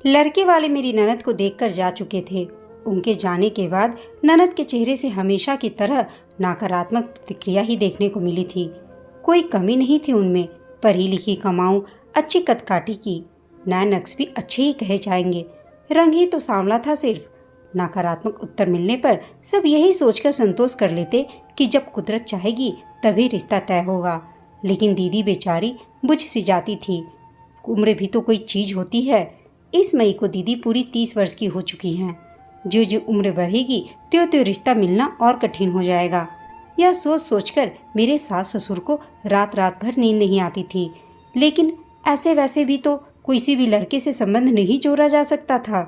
लड़के वाले मेरी ननद को देखकर जा चुके थे। उनके जाने के बाद ननद के चेहरे से हमेशा की तरह नकारात्मक प्रतिक्रिया ही देखने को मिली थी। कोई कमी नहीं थी उनमें। पढ़ी लिखी, कमाऊं, अच्छी कदकाठी की, नए नक्श भी अच्छे ही कहे जाएंगे। रंग ही तो सांवला था सिर्फ। नकारात्मक उत्तर मिलने पर सब यही सोचकर संतोष कर लेते कि जब कुदरत चाहेगी तभी रिश्ता तय होगा। लेकिन दीदी बेचारी बुझ सी जाती थी। उम्र भी तो कोई चीज होती है। इस मई को दीदी पूरी 30 वर्ष की हो चुकी हैं। जो जो उम्र बढ़ेगी त्यों त्यों रिश्ता मिलना और कठिन हो जाएगा। यह सोच सोचकर मेरे सास ससुर को रात रात भर नींद नहीं आती थी। लेकिन ऐसे वैसे भी तो किसी भी लड़के से संबंध नहीं जोड़ा जा सकता था।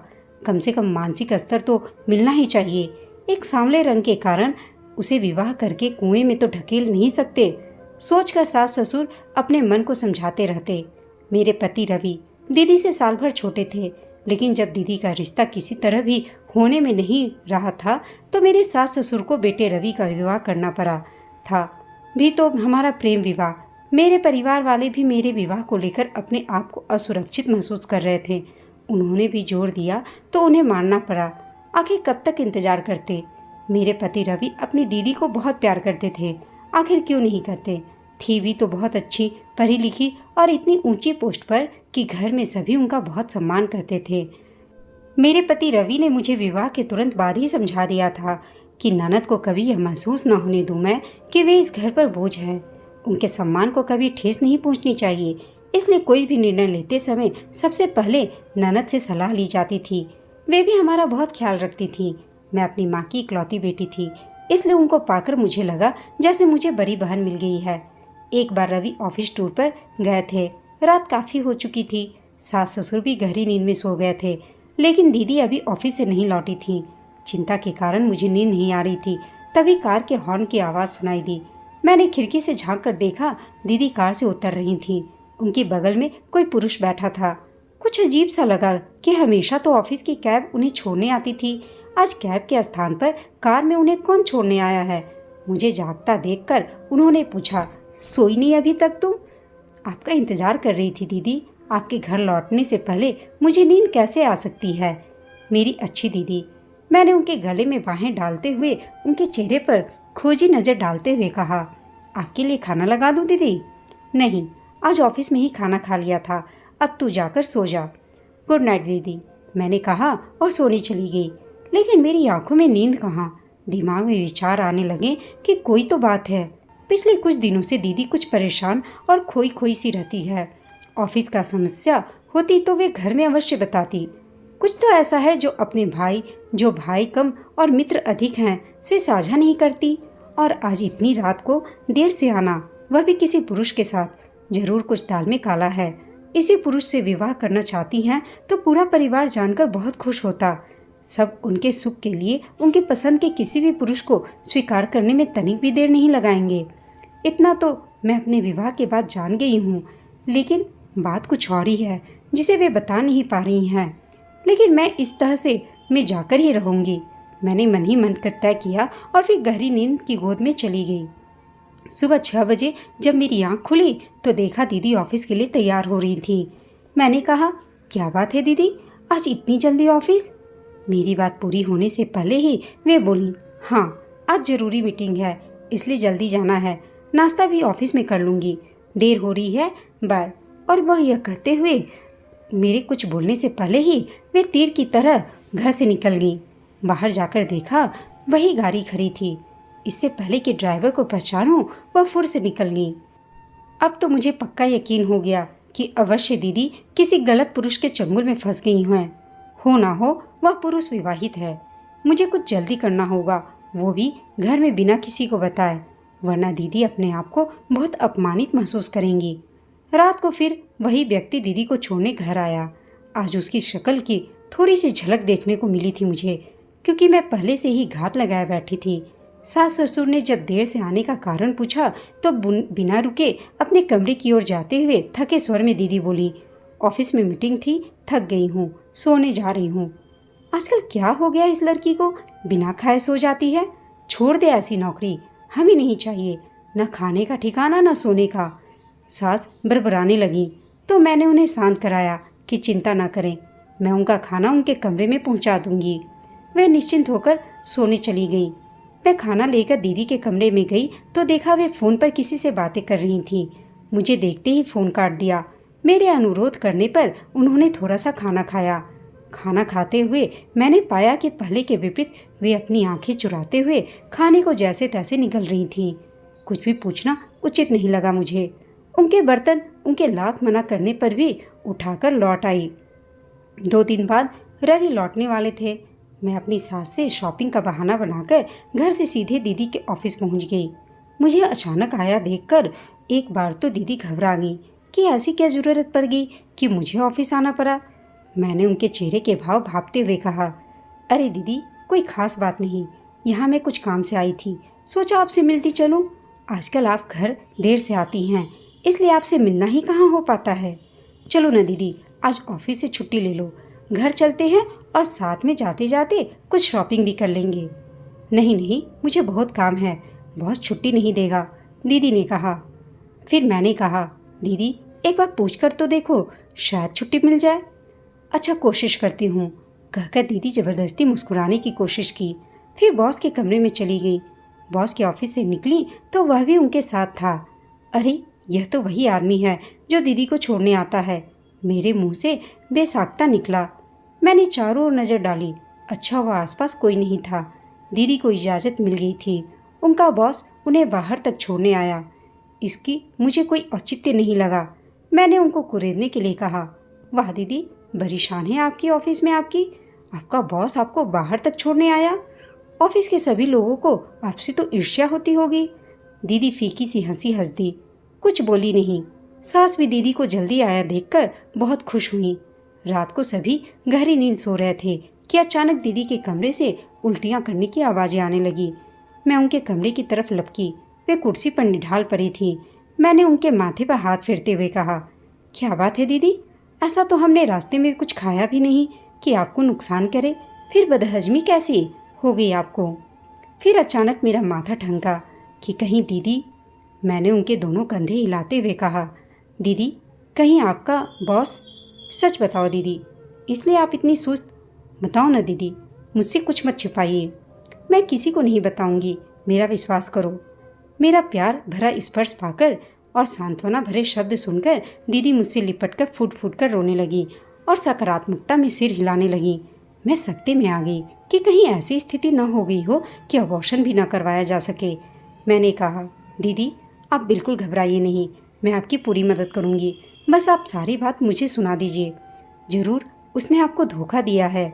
कम से कम मानसिक स्तर तो मिलना ही चाहिए। एक सांवले रंग के कारण उसे विवाह करके कुएं में तो ढकेल नहीं सकते। सोचकर सास ससुर अपने मन को समझाते रहते। मेरे पति रवि दीदी से साल भर छोटे थे, लेकिन जब दीदी का रिश्ता किसी तरह भी होने में नहीं रहा था तो मेरे सास ससुर को बेटे रवि का विवाह करना पड़ा था। भी तो हमारा प्रेम विवाह। मेरे परिवार वाले भी मेरे विवाह को लेकर अपने आप को असुरक्षित महसूस कर रहे थे। उन्होंने भी जोर दिया तो उन्हें मानना पड़ा। आखिर कब तक इंतजार करते। मेरे पति रवि अपनी दीदी को बहुत प्यार करते थे। आखिर क्यों नहीं करते। थी भी तो बहुत अच्छी, पढ़ी लिखी और इतनी ऊंची पोस्ट पर कि घर में सभी उनका बहुत सम्मान करते थे। मेरे पति रवि ने मुझे विवाह के तुरंत बाद ही समझा दिया था कि ननद को कभी यह महसूस न होने दूं मैं कि वे इस घर पर बोझ हैं। उनके सम्मान को कभी ठेस नहीं पहुंचनी चाहिए। इसलिए कोई भी निर्णय लेते समय सबसे पहले ननद से सलाह ली जाती थी। वे भी हमारा बहुत ख्याल रखती थी। मैं अपनी माँ की इकलौती बेटी थी, इसलिए उनको पाकर मुझे लगा जैसे मुझे बड़ी बहन मिल गई है। एक बार रवि ऑफिस टूर पर गए थे। रात काफ़ी हो चुकी थी। सास ससुर भी गहरी नींद में सो गए थे, लेकिन दीदी अभी ऑफिस से नहीं लौटी थी। चिंता के कारण मुझे नींद नहीं आ रही थी। तभी कार के हॉर्न की आवाज़ सुनाई दी। मैंने खिड़की से झांक कर देखा, दीदी कार से उतर रही थी। उनके बगल में कोई पुरुष बैठा था। कुछ अजीब सा लगा कि हमेशा तो ऑफिस की कैब उन्हें छोड़ने आती थी। आज कैब के स्थान पर कार में उन्हें कौन छोड़ने आया है। मुझे जागता देखकर उन्होंने पूछा, सोई नहीं अभी तक तुम? आपका इंतजार कर रही थी दीदी। आपके घर लौटने से पहले मुझे नींद कैसे आ सकती है। मेरी अच्छी दीदी। मैंने उनके गले में बाहें डालते हुए उनके चेहरे पर खोजी नज़र डालते हुए कहा, आपके लिए खाना लगा दूं दीदी? नहीं, आज ऑफिस में ही खाना खा लिया था। अब तू जाकर सो जा। गुड नाइट दीदी, मैंने कहा और सोने चली गई। लेकिन मेरी आंखों में नींद कहाँ। दिमाग में विचार आने लगे कि कोई तो बात है। पिछले कुछ दिनों से दीदी कुछ परेशान और खोई खोई सी रहती है। ऑफिस का समस्या होती तो वे घर में अवश्य बताती। कुछ तो ऐसा है जो अपने भाई, जो भाई कम और मित्र अधिक हैं, से साझा नहीं करती। और आज इतनी रात को देर से आना, वह भी किसी पुरुष के साथ। जरूर कुछ दाल में काला है। इसी पुरुष से विवाह करना चाहती हैं तो पूरा परिवार जानकर बहुत खुश होता। सब उनके सुख के लिए उनके पसंद के किसी भी पुरुष को स्वीकार करने में तनिक भी देर नहीं लगाएंगे। इतना तो मैं अपने विवाह के बाद जान गई हूँ। लेकिन बात कुछ और ही है जिसे वे बता नहीं पा रही हैं। लेकिन मैं इस तरह से मैं जाकर ही रहूँगी। मैंने मन ही मन कर तय किया और फिर गहरी नींद की गोद में चली गई। सुबह 6 बजे जब मेरी आँख खुली तो देखा दीदी ऑफिस के लिए तैयार हो रही थी। मैंने कहा, क्या बात है दीदी, आज इतनी जल्दी ऑफिस? मेरी बात पूरी होने से पहले ही वे बोली, हाँ आज ज़रूरी मीटिंग है, इसलिए जल्दी जाना है। नाश्ता भी ऑफिस में कर लूँगी। देर हो रही है, बाय। और वह यह कहते हुए मेरे कुछ बोलने से पहले ही वे तीर की तरह घर से निकल गई। बाहर जाकर देखा वही गाड़ी खड़ी थी। इससे पहले कि ड्राइवर को पहचानूं, वह फुर से निकल गई। अब तो मुझे पक्का यकीन हो गया कि अवश्य दीदी किसी गलत पुरुष के चंगुल में फंस गई हैं। हो ना हो वह पुरुष विवाहित है। मुझे कुछ जल्दी करना होगा, वो भी घर में बिना किसी को बताए, वरना दीदी अपने आप को बहुत अपमानित महसूस करेंगी। रात को फिर वही व्यक्ति दीदी को छोड़ने घर आया। आज उसकी शक्ल की थोड़ी सी झलक देखने को मिली थी मुझे, क्योंकि मैं पहले से ही घात लगाए बैठी थी। सास ससुर ने जब देर से आने का कारण पूछा तो बिना रुके अपने कमरे की ओर जाते हुए थके स्वर में दीदी बोली, ऑफिस में मीटिंग थी, थक गई हूँ, सोने जा रही हूँ। आजकल क्या हो गया इस लड़की को, बिना खाए सो जाती है। छोड़ दे ऐसी नौकरी, हमें नहीं चाहिए। न खाने का ठिकाना न सोने का। सास बरबराने लगी तो मैंने उन्हें शांत कराया कि चिंता न करें। मैं उनका खाना उनके कमरे में पहुंचा दूंगी। वह निश्चिंत होकर सोने चली गई। मैं खाना लेकर दीदी के कमरे में गई तो देखा वे फ़ोन पर किसी से बातें कर रही थीं। मुझे देखते ही फ़ोन काट दिया। मेरे अनुरोध करने पर उन्होंने थोड़ा सा खाना खाया। खाना खाते हुए मैंने पाया कि पहले के विपरीत वे अपनी आंखें चुराते हुए खाने को जैसे तैसे निगल रही थीं। कुछ भी पूछना उचित नहीं लगा मुझे। उनके बर्तन उनके लाख मना करने पर भी उठाकर लौट आई। 2 दिन बाद रवि लौटने वाले थे। मैं अपनी सास से शॉपिंग का बहाना बनाकर घर से सीधे दीदी के ऑफिस पहुंच गई। मुझे अचानक आया देखकर एक बार तो दीदी घबरा गई कि ऐसी क्या ज़रूरत पड़ गई कि मुझे ऑफिस आना पड़ा। मैंने उनके चेहरे के भाव भांपते हुए कहा, अरे दीदी, कोई खास बात नहीं, यहाँ मैं कुछ काम से आई थी, सोचा आपसे मिलती चलूँ। आजकल आप घर देर से आती हैं, इसलिए आपसे मिलना ही कहाँ हो पाता है। चलो ना दीदी, आज ऑफिस से छुट्टी ले लो, घर चलते हैं और साथ में जाते जाते कुछ शॉपिंग भी कर लेंगे। नहीं नहीं, मुझे बहुत काम है, बॉस छुट्टी नहीं देगा, दीदी ने कहा। फिर मैंने कहा, दीदी एक बार पूछ कर तो देखो, शायद छुट्टी मिल जाए। अच्छा, कोशिश करती हूँ, कहकर दीदी ज़बरदस्ती मुस्कुराने की कोशिश की। फिर बॉस के कमरे में चली गई। बॉस के ऑफिस से निकली तो वह भी उनके साथ था। अरे, यह तो वही आदमी है जो दीदी को छोड़ने आता है। मेरे मुंह से बेसाख्ता निकला। मैंने चारों ओर नज़र डाली। अच्छा हुआ आसपास कोई नहीं था। दीदी को इजाज़त मिल गई थी। उनका बॉस उन्हें बाहर तक छोड़ने आया। इसकी मुझे कोई औचित्य नहीं लगा। मैंने उनको कुरेदने के लिए कहा, वाह दीदी, बड़ी शान है आपकी ऑफिस में आपकी। आपका बॉस आपको बाहर तक छोड़ने आया। ऑफिस के सभी लोगों को आपसे तो ईर्ष्या होती होगी। दीदी फीकी सी हंसी हंस दी, कुछ बोली नहीं। सास भी दीदी को जल्दी आया देखकर बहुत खुश हुई। रात को सभी गहरी नींद सो रहे थे कि अचानक दीदी के कमरे से उल्टियां करने की आवाज़ें आने लगी। मैं उनके कमरे की तरफ लपकी। वे कुर्सी पर निढाल पड़ी थी। मैंने उनके माथे पर हाथ फेरते हुए कहा, क्या बात है दीदी, ऐसा तो हमने रास्ते में कुछ खाया भी नहीं कि आपको नुकसान करे, फिर बदहजमी कैसी हो गई आपको। फिर अचानक मेरा माथा ठनका कि कहीं दीदी। मैंने उनके दोनों कंधे हिलाते हुए कहा, दीदी कहीं आपका बॉस। सच बताओ दीदी, इसलिए आप इतनी सुस्त। बताओ ना दीदी, मुझसे कुछ मत छिपाइए। मैं किसी को नहीं बताऊंगी, मेरा विश्वास करो। मेरा प्यार भरा स्पर्श पाकर और सांत्वना भरे शब्द सुनकर दीदी मुझसे लिपटकर फूट फूट कर रोने लगी और सकारात्मकता में सिर हिलाने लगी। मैं सकते में आ गई कि कहीं ऐसी स्थिति न हो गई हो कि अबॉर्शन भी न करवाया जा सके। मैंने कहा, दीदी आप बिल्कुल घबराइए नहीं, मैं आपकी पूरी मदद करूंगी, बस आप सारी बात मुझे सुना दीजिए। जरूर उसने आपको धोखा दिया है।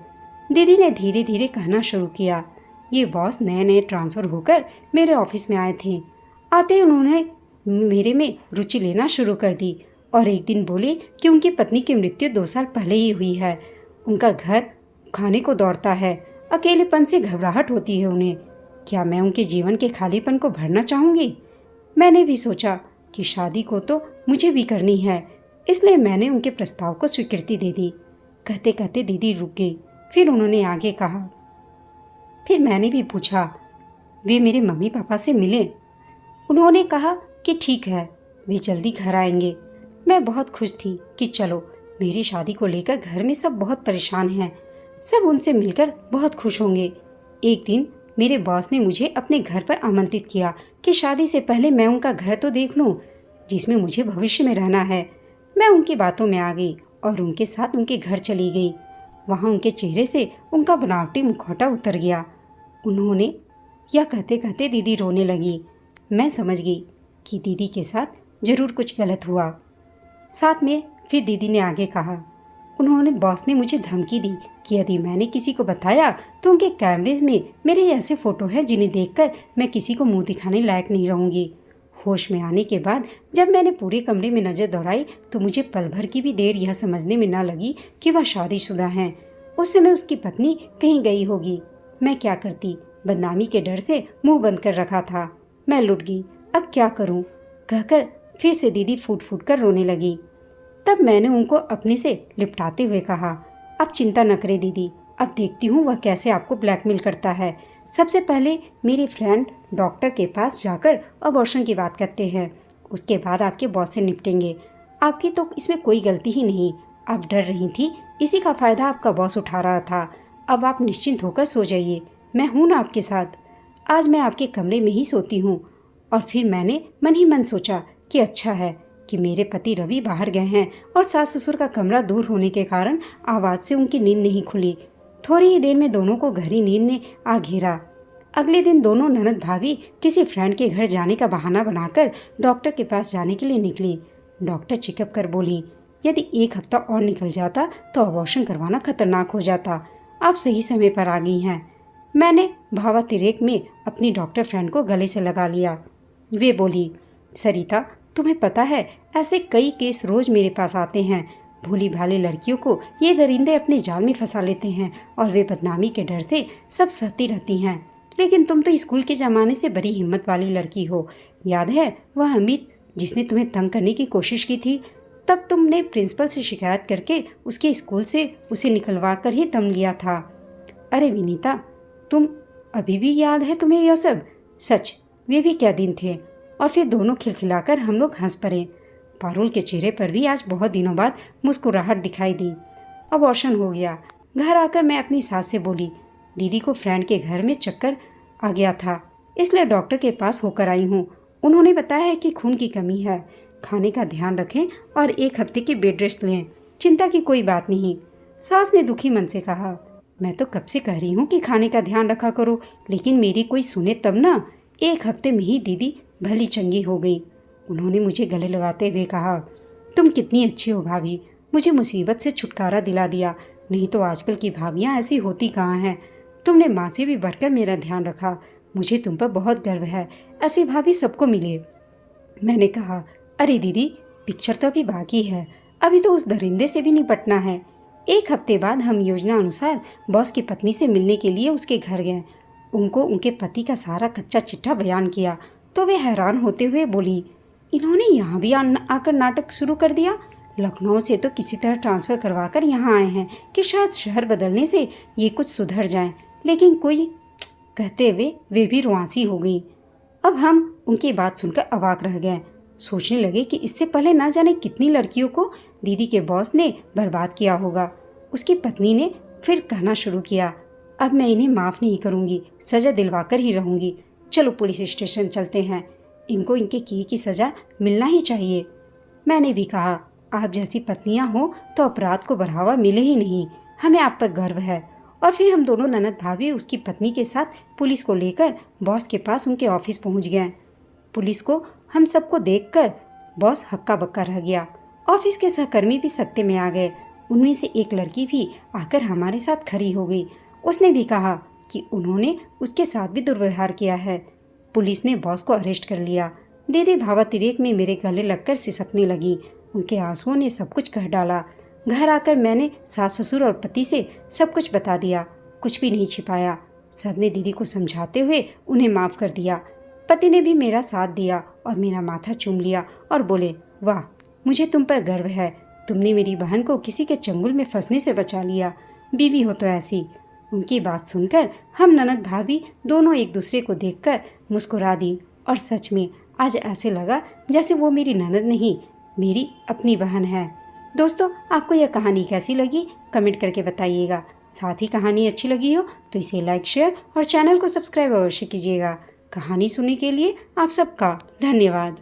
दीदी ने धीरे धीरे कहना शुरू किया। ये बॉस नए नए ट्रांसफ़र होकर मेरे ऑफिस में आए थे। आते ही उन्होंने मेरे में रुचि लेना शुरू कर दी और एक दिन बोले कि उनकी पत्नी की मृत्यु 2 साल पहले ही हुई है। उनका घर खाने को दौड़ता है, अकेलेपन से घबराहट होती है उन्हें। क्या मैं उनके जीवन के खालीपन को भरना चाहूँगी? मैंने भी सोचा कि शादी को तो मुझे भी करनी है, इसलिए मैंने उनके प्रस्ताव को स्वीकृति दे दी। कहते कहते दीदी रुक गई। फिर उन्होंने आगे कहा, फिर मैंने भी पूछा, वे मेरे मम्मी पापा से मिले? उन्होंने कहा कि ठीक है, वे जल्दी घर आएंगे। मैं बहुत खुश थी कि चलो, मेरी शादी को लेकर घर में सब बहुत परेशान हैं, सब उनसे मिलकर बहुत खुश होंगे। एक दिन मेरे बॉस ने मुझे अपने घर पर आमंत्रित किया कि शादी से पहले मैं उनका घर तो देख लूं, जिसमें मुझे भविष्य में रहना है। मैं उनकी बातों में आ गई और उनके साथ उनके घर चली गई। वहाँ उनके चेहरे से उनका बनावटी मुखौटा उतर गया। उन्होंने, यह कहते कहते दीदी रोने लगी। मैं समझ गई कि दीदी के साथ जरूर कुछ गलत हुआ। साथ में फिर दीदी ने आगे कहा, उन्होंने बॉस ने मुझे धमकी दी कि यदि मैंने किसी को बताया तो उनके कैमरे में मेरे ऐसे फ़ोटो हैं जिन्हें देखकर मैं किसी को मुंह दिखाने लायक नहीं रहूँगी। होश में आने के बाद जब मैंने पूरे कमरे में नज़र दौड़ाई तो मुझे पल भर की भी देर यह समझने में न लगी कि वह शादीशुदा हैं। उस समय उसकी पत्नी कहीं गई होगी। मैं क्या करती, बदनामी के डर से मुंह बंद कर रखा था। मैं लुट गई, अब क्या करूं, कहकर फिर से दीदी फूट फूट कर रोने लगी। तब मैंने उनको अपने से लिपटाते हुए कहा, अब चिंता न करें दीदी, अब देखती हूँ वह कैसे आपको ब्लैकमेल करता है। सबसे पहले मेरे फ्रेंड डॉक्टर के पास जाकर अबॉर्शन की बात करते हैं, उसके बाद आपके बॉस से निपटेंगे। आपकी तो इसमें कोई गलती ही नहीं। आप डर रही थी इसी का फ़ायदा आपका बॉस उठा रहा था। अब आप निश्चिंत होकर सो जाइए, मैं हूँ ना आपके साथ। आज मैं आपके कमरे में ही सोती हूँ। और फिर मैंने मन ही मन सोचा कि अच्छा है कि मेरे पति रवि बाहर गए हैं और सास ससुर का कमरा दूर होने के कारण आवाज़ से उनकी नींद नहीं खुली। थोड़ी ही देर में दोनों को गहरी नींद ने आ घेरा। अगले दिन दोनों ननद भाभी किसी फ्रेंड के घर जाने का बहाना बनाकर डॉक्टर के पास जाने के लिए निकली। डॉक्टर चेकअप कर बोली, यदि 1 हफ्ता और निकल जाता तो अबॉर्शन करवाना खतरनाक हो जाता। आप सही समय पर आ गई हैं। मैंने भावातिरेक में अपनी डॉक्टर फ्रेंड को गले से लगा लिया। वे बोली, सरिता तुम्हें पता है ऐसे कई केस रोज मेरे पास आते हैं। भोली भाली लड़कियों को ये दरिंदे अपने जाल में फंसा लेते हैं और वे बदनामी के डर से सब सहती रहती हैं। लेकिन तुम तो स्कूल के ज़माने से बड़ी हिम्मत वाली लड़की हो। याद है वह अमित जिसने तुम्हें तंग करने की कोशिश की थी? तब तुमने प्रिंसिपल से शिकायत करके उसके स्कूल से उसे निकलवा कर ही दम लिया था। अरे विनीता, तुम अभी भी याद है तुम्हें यह सब? सच, वे भी क्या दिन थे। और फिर दोनों खिलखिलाकर हम लोग हंस पड़े। पारुल के चेहरे पर भी आज बहुत दिनों बाद मुस्कुराहट दिखाई दी। अबॉर्शन हो गया। घर आकर मैं अपनी सास से बोली, दीदी को फ्रेंड के घर में चक्कर आ गया था, इसलिए डॉक्टर के पास होकर आई हूँ। उन्होंने बताया है कि खून की कमी है। खाने का ध्यान रखें और 1 हफ्ते की बेड रेस्ट लें। चिंता की कोई बात नहीं। सास ने दुखी मन से कहा, मैं तो कब से कह रही हूँ कि खाने का ध्यान रखा करो, लेकिन मेरी कोई सुने तब ना। 1 हफ्ते में ही दीदी भली चंगी हो गई। उन्होंने मुझे गले लगाते हुए कहा, तुम कितनी अच्छी हो भाभी, मुझे मुसीबत से छुटकारा दिला दिया। नहीं तो आजकल की भाभियाँ ऐसी होती कहाँ हैं। तुमने माँ से भी बढ़कर मेरा ध्यान रखा। मुझे तुम पर बहुत गर्व है। ऐसी भाभी सबको मिले। मैंने कहा, अरे दीदी, पिक्चर तो अभी बाकी है। अभी तो उस दरिंदे से भी निपटना है। 1 हफ्ते बाद हम योजना अनुसार बॉस की पत्नी से मिलने के लिए उसके घर गए। उनको उनके पति का सारा कच्चा चिट्ठा बयान किया तो वे हैरान होते हुए बोली, इन्होंने यहाँ भी आकर नाटक शुरू कर दिया। लखनऊ से तो किसी तरह ट्रांसफ़र करवा कर यहाँ आए हैं कि शायद शहर बदलने से ये कुछ सुधर जाए, लेकिन कोई कहते हुए वे भी रुआंसी हो गई। अब हम उनकी बात सुनकर अवाक रह गए। सोचने लगे कि इससे पहले ना जाने कितनी लड़कियों को दीदी के बॉस ने बर्बाद किया होगा। उसकी पत्नी ने फिर कहना शुरू किया, अब मैं इन्हें माफ़ नहीं करूँगी, सज़ा दिलवाकर ही रहूँगी। चलो पुलिस स्टेशन चलते हैं, इनको इनके किए की सज़ा मिलना ही चाहिए। मैंने भी कहा, आप जैसी पत्नियां हो तो अपराध को बढ़ावा मिले ही नहीं। हमें आप पर गर्व है। और फिर हम दोनों ननद भाभी उसकी पत्नी के साथ पुलिस को लेकर बॉस के पास उनके ऑफिस पहुंच गए। पुलिस को हम सबको देखकर बॉस हक्का बक्का रह गया। ऑफिस के सहकर्मी भी सख्ते में आ गए। उनमें से एक लड़की भी आकर हमारे साथ खड़ी हो गई। उसने भी कहा कि उन्होंने उसके साथ भी दुर्व्यवहार किया है। पुलिस ने बॉस को अरेस्ट कर लिया। दीदी भावातिरेक में मेरे गले लगकर सिसकने लगी। उनके आंसुओं ने सब कुछ कह डाला। घर आकर मैंने सास ससुर और पति से सब कुछ बता दिया, कुछ भी नहीं छिपाया। सब ने दीदी को समझाते हुए उन्हें माफ़ कर दिया। पति ने भी मेरा साथ दिया और मेरा माथा चूम लिया और बोले, वाह, मुझे तुम पर गर्व है। तुमने मेरी बहन को किसी के चंगुल में फंसने से बचा लिया। बीवी हो तो ऐसी। उनकी बात सुनकर हम ननद भाभी दोनों एक दूसरे को देखकर मुस्कुरा दी और सच में आज ऐसे लगा जैसे वो मेरी ननद नहीं, मेरी अपनी बहन है। दोस्तों, आपको यह कहानी कैसी लगी कमेंट करके बताइएगा। साथ ही कहानी अच्छी लगी हो तो इसे लाइक, शेयर और चैनल को सब्सक्राइब अवश्य कीजिएगा। कहानी सुनने के लिए आप सबका धन्यवाद।